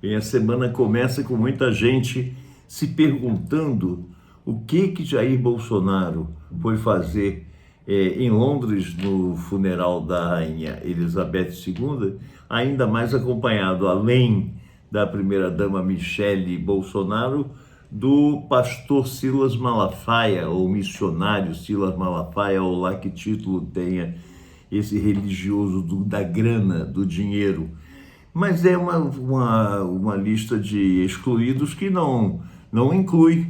Bem, a semana começa com muita gente se perguntando o que Jair Bolsonaro foi fazer em Londres no funeral da Rainha Elizabeth II, ainda mais acompanhado, além da primeira-dama Michele Bolsonaro, do pastor Silas Malafaia, ou missionário Silas Malafaia, ou lá que título tenha esse religioso da grana, do dinheiro. Mas é uma lista de excluídos que não inclui.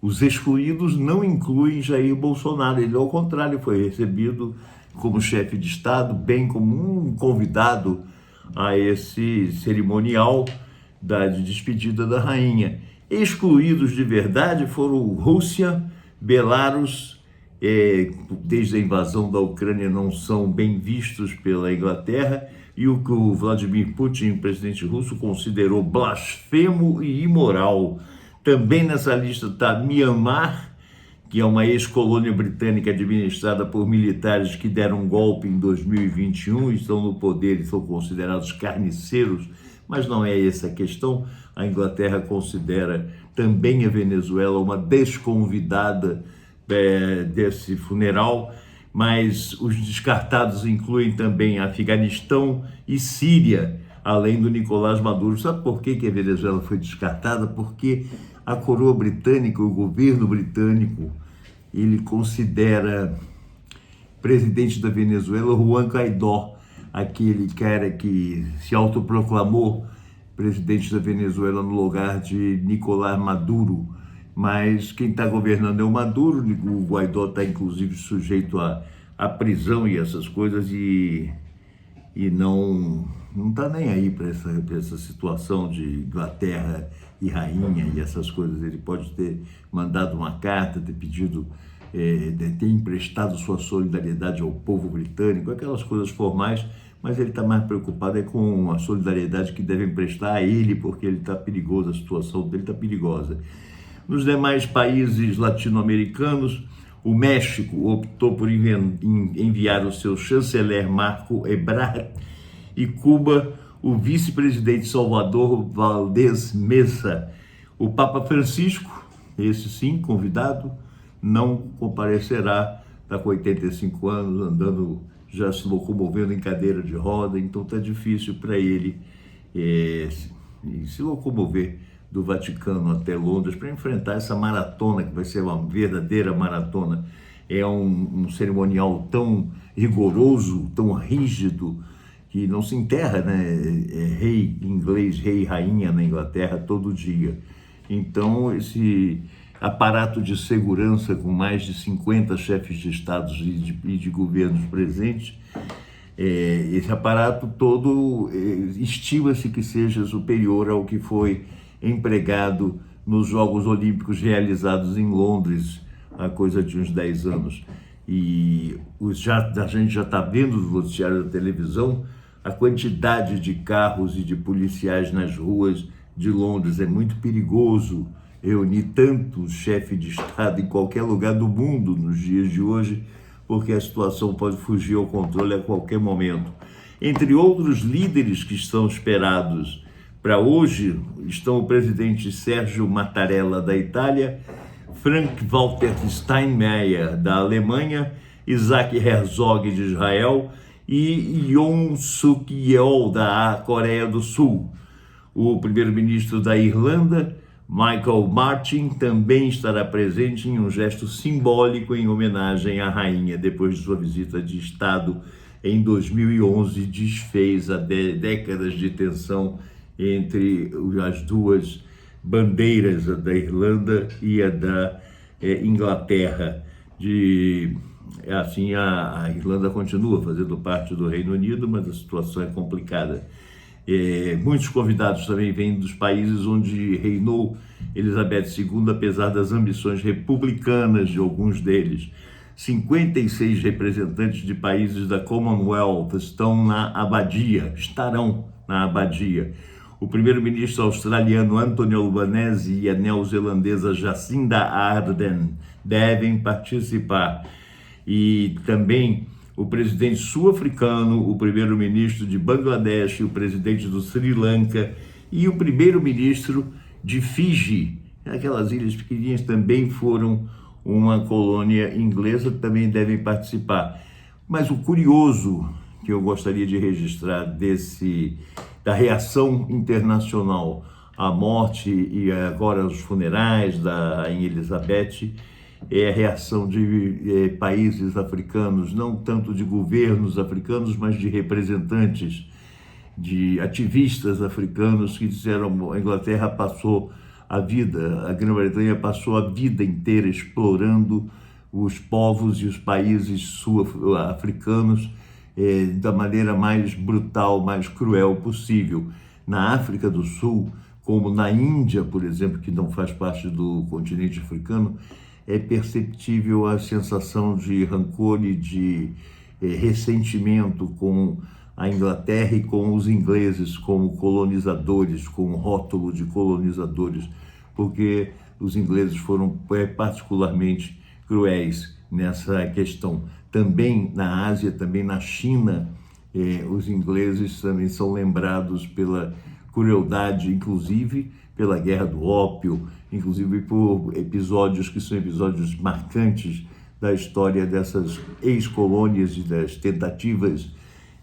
Os excluídos não incluem Jair Bolsonaro. Ele, ao contrário, foi recebido como chefe de Estado, bem como um convidado a esse cerimonial de despedida da rainha. Excluídos de verdade foram Rússia, Belarus, desde a invasão da Ucrânia não são bem vistos pela Inglaterra, e o que o Vladimir Putin, o presidente russo, considerou blasfemo e imoral. Também nessa lista está Myanmar, que é uma ex-colônia britânica administrada por militares que deram um golpe em 2021 e estão no poder e são considerados carniceiros, mas não é essa a questão. A Inglaterra considera também a Venezuela uma desconvidada desse funeral, mas os descartados incluem também Afeganistão e Síria, além do Nicolás Maduro. Sabe por que a Venezuela foi descartada? Porque a coroa britânica, o governo britânico, ele considera presidente da Venezuela Juan Guaidó, aquele cara que se autoproclamou presidente da Venezuela no lugar de Nicolás Maduro. Mas quem está governando é o Maduro. O Guaidó está inclusive sujeito à prisão e essas coisas, e não está nem aí para essa situação de Inglaterra e rainha e essas coisas. Ele pode ter mandado uma carta, ter pedido, ter emprestado sua solidariedade ao povo britânico, aquelas coisas formais, mas ele está mais preocupado com a solidariedade que devem prestar a ele, porque ele está perigoso, a situação dele está perigosa. Nos demais países latino-americanos, o México optou por enviar o seu chanceler Marco Ebrard, e Cuba, o vice-presidente Salvador Valdez Mesa. O Papa Francisco, esse sim, convidado, não comparecerá, está com 85 anos, andando, já se locomovendo em cadeira de roda, então está difícil para ele se locomover do Vaticano até Londres para enfrentar essa maratona, que vai ser uma verdadeira maratona. É um cerimonial tão rigoroso, tão rígido, que não se enterra, né? Rei inglês, rei e rainha na Inglaterra todo dia. Então, esse aparato de segurança com mais de 50 chefes de estados e de governos presentes, esse aparato todo estima-se que seja superior ao que foi empregado nos Jogos Olímpicos realizados em Londres há coisa de uns 10 anos. E a gente já está vendo no noticiário da televisão a quantidade de carros e de policiais nas ruas de Londres. É muito perigoso reunir tanto chefe de Estado em qualquer lugar do mundo nos dias de hoje, porque a situação pode fugir ao controle a qualquer momento. Entre outros líderes que estão esperados para hoje, estão o presidente Sérgio Mattarella, da Itália, Frank-Walter Steinmeier, da Alemanha, Isaac Herzog, de Israel, e Yoon Suk Yeol, da Coreia do Sul. O primeiro-ministro da Irlanda, Michael Martin, também estará presente em um gesto simbólico em homenagem à rainha, depois de sua visita de Estado em 2011, desfez a décadas de tensão entre as duas bandeiras, a da Irlanda e a da Inglaterra. Assim, a Irlanda continua fazendo parte do Reino Unido, mas a situação é complicada. Muitos convidados também vêm dos países onde reinou Elizabeth II, apesar das ambições republicanas de alguns deles. 56 representantes de países da Commonwealth estarão na abadia. O primeiro-ministro australiano Anthony Albanese e a neozelandesa Jacinda Ardern devem participar. E também o presidente sul-africano, o primeiro-ministro de Bangladesh, o presidente do Sri Lanka e o primeiro-ministro de Fiji. Aquelas ilhas pequenininhas também foram uma colônia inglesa, também devem participar. Mas o curioso que eu gostaria de registrar da reação internacional à morte e agora os funerais da Rainha Elizabeth é a reação de países africanos, não tanto de governos africanos, mas de representantes, de ativistas africanos que disseram: a Inglaterra passou a Grã-Bretanha passou a vida inteira explorando os povos e os países sul-africanos da maneira mais brutal, mais cruel possível. Na África do Sul, como na Índia, por exemplo, que não faz parte do continente africano, é perceptível a sensação de rancor e de ressentimento com a Inglaterra e com os ingleses como colonizadores, com o rótulo de colonizadores, porque os ingleses foram particularmente cruéis nessa questão. Também na Ásia, também na China, os ingleses também são lembrados pela crueldade, inclusive pela Guerra do Ópio, inclusive por episódios que são episódios marcantes da história dessas ex-colônias e das tentativas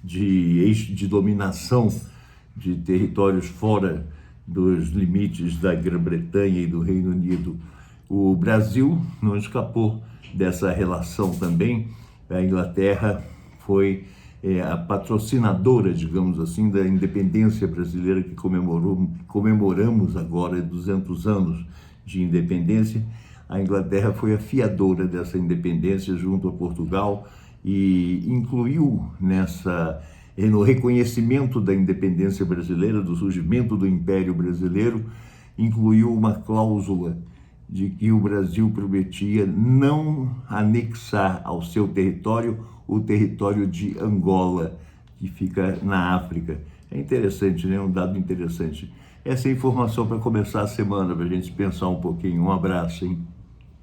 de dominação de territórios fora dos limites da Grã-Bretanha e do Reino Unido. O Brasil não escapou dessa relação também. A Inglaterra foi a patrocinadora, digamos assim, da independência brasileira, que comemoramos agora 200 anos de independência. A Inglaterra foi a fiadora dessa independência junto a Portugal e incluiu no reconhecimento da independência brasileira, do surgimento do Império Brasileiro, incluiu uma cláusula de que o Brasil prometia não anexar ao seu território o território de Angola, que fica na África. É interessante, né? Um dado interessante. Essa é a informação para começar a semana, para a gente pensar um pouquinho. Um abraço, hein?